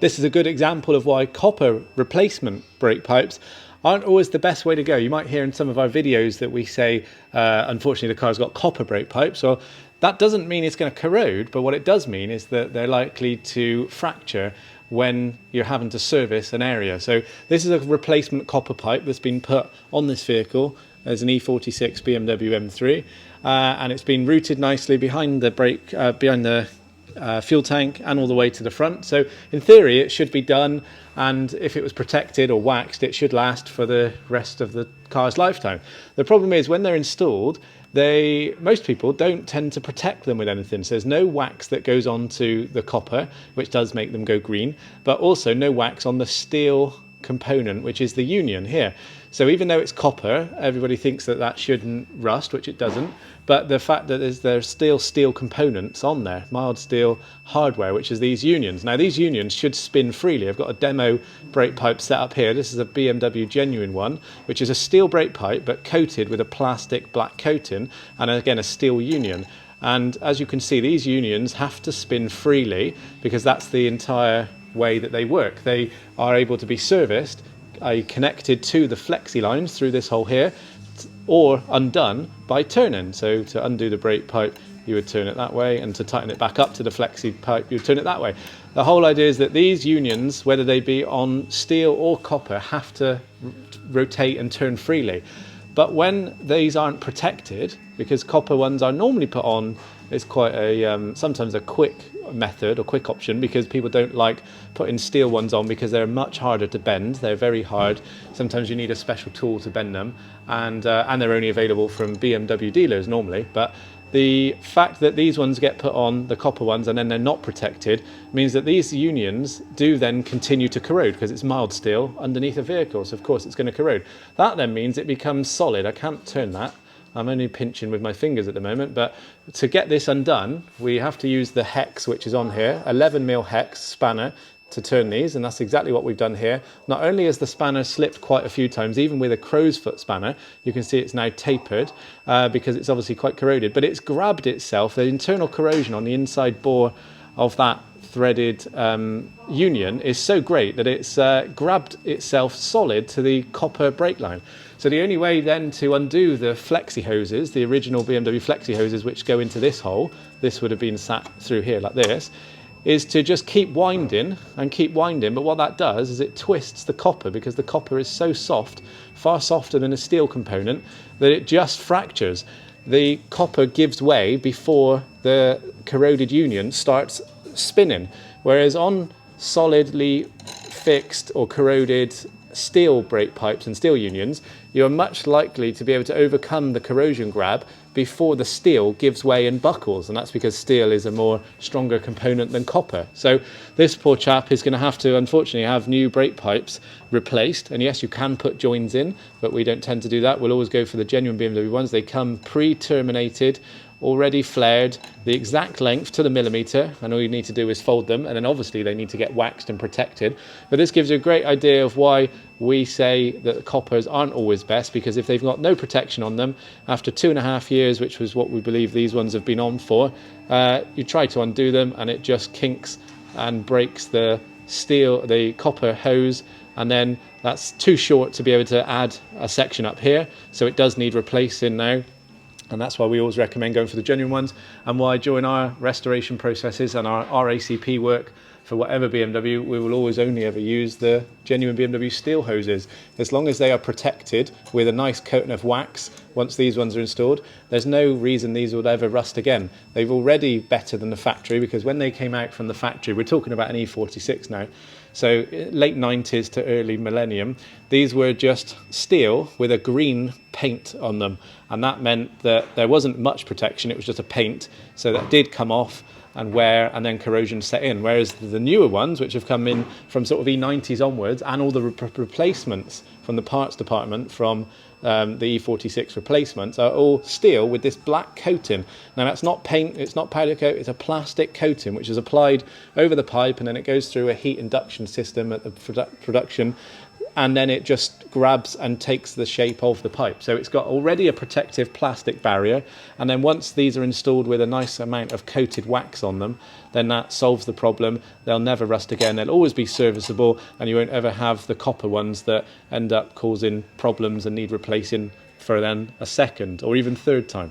This is a good example of why copper replacement brake pipes aren't always the best way to go. You might hear in some of our videos that we say, unfortunately, the car's got copper brake pipes. Well, that doesn't mean it's going to corrode, but what it does mean is that they're likely to fracture when you're having to service an area. So this is a replacement copper pipe that's been put on this vehicle as an E46 BMW M3, and it's been routed nicely behind the fuel tank and all the way to the front. So in theory it should be done, and if it was protected or waxed it should last for the rest of the car's lifetime. The problem is when they're installed, most people don't tend to protect them with anything. So there's no wax that goes onto the copper, which does make them go green, but also no wax on the steel component, which is the union here. So even though it's copper, everybody thinks that that shouldn't rust, which it doesn't, but the fact that there's still steel components on there, mild steel hardware, which is these unions. Now these unions should spin freely. I've got a demo brake pipe set up here. This is a BMW genuine one, which is a steel brake pipe but coated with a plastic black coating and again a steel union. And as you can see, these unions have to spin freely because that's the entire way that they work. They are able to be serviced, connected to the flexi lines through this hole here, or undone by turning. So to undo the brake pipe you would turn it that way, and to tighten it back up to the flexi pipe you would turn it that way. The whole idea is that these unions, whether they be on steel or copper, have to rotate and turn freely. But when these aren't protected, because copper ones are normally put on, it's quite a sometimes a quick method or quick option, because people don't like putting steel ones on because they're much harder to bend. They're very hard. Sometimes you need a special tool to bend them, and they're only available from BMW dealers normally. But the fact that these ones get put on, the copper ones, and then they're not protected, means that these unions do then continue to corrode because it's mild steel underneath a vehicle, so of course it's going to corrode. That then means it becomes solid. I can't turn that. I'm only pinching with my fingers at the moment, but to get this undone, we have to use the hex which is on here, 11mm hex spanner, to turn these, and that's exactly what we've done here. Not only has the spanner slipped quite a few times, even with a crow's foot spanner, you can see it's now tapered because it's obviously quite corroded, but it's grabbed itself. The internal corrosion on the inside bore of that threaded union is so great that it's grabbed itself solid to the copper brake line. So the only way then to undo the flexi hoses, the original BMW flexi hoses which go into this hole, this would have been sat through here like this, is to just keep winding and keep winding. But what that does is it twists the copper, because the copper is so soft, far softer than a steel component, that it just fractures. The copper gives way before the corroded union starts spinning, whereas on solidly fixed or corroded steel brake pipes and steel unions, you're much likely to be able to overcome the corrosion grab before the steel gives way and buckles, and that's because steel is a more stronger component than copper. So this poor chap is going to have to, unfortunately, have new brake pipes replaced. And yes, you can put joins in, but we don't tend to do that. We'll always go for the genuine BMW ones. They come pre-terminated, already flared, the exact length to the millimetre, and all you need to do is fold them, and then obviously they need to get waxed and protected. But this gives you a great idea of why we say that the coppers aren't always best, because if they've got no protection on them after 2.5 years, which was what we believe these ones have been on for, you try to undo them and it just kinks and breaks the steel, the copper hose, and then that's too short to be able to add a section up here, so it does need replacing now. And that's why we always recommend going for the genuine ones, and why during our restoration processes and our RACP work for whatever BMW, we will always only ever use the genuine BMW steel hoses. As long as they are protected with a nice coating of wax, once these ones are installed, there's no reason these will ever rust again. They've already better than the factory, because when they came out from the factory, we're talking about an E46 now, so late 90s to early millennium, these were just steel with a green paint on them, and that meant that there wasn't much protection. It was just a paint, so that did come off and wear, and then corrosion set in. Whereas the newer ones, which have come in from sort of E90s onwards, and all the replacements from the parts department from the E46 replacements, are all steel with this black coating. Now that's not paint, it's not powder coat, it's a plastic coating which is applied over the pipe, and then it goes through a heat induction system at the production and then it just grabs and takes the shape of the pipe. So it's got already a protective plastic barrier, and then once these are installed with a nice amount of coated wax on them, then that solves the problem. They'll never rust again, they'll always be serviceable, and you won't ever have the copper ones that end up causing problems and need replacing for then a second or even third time.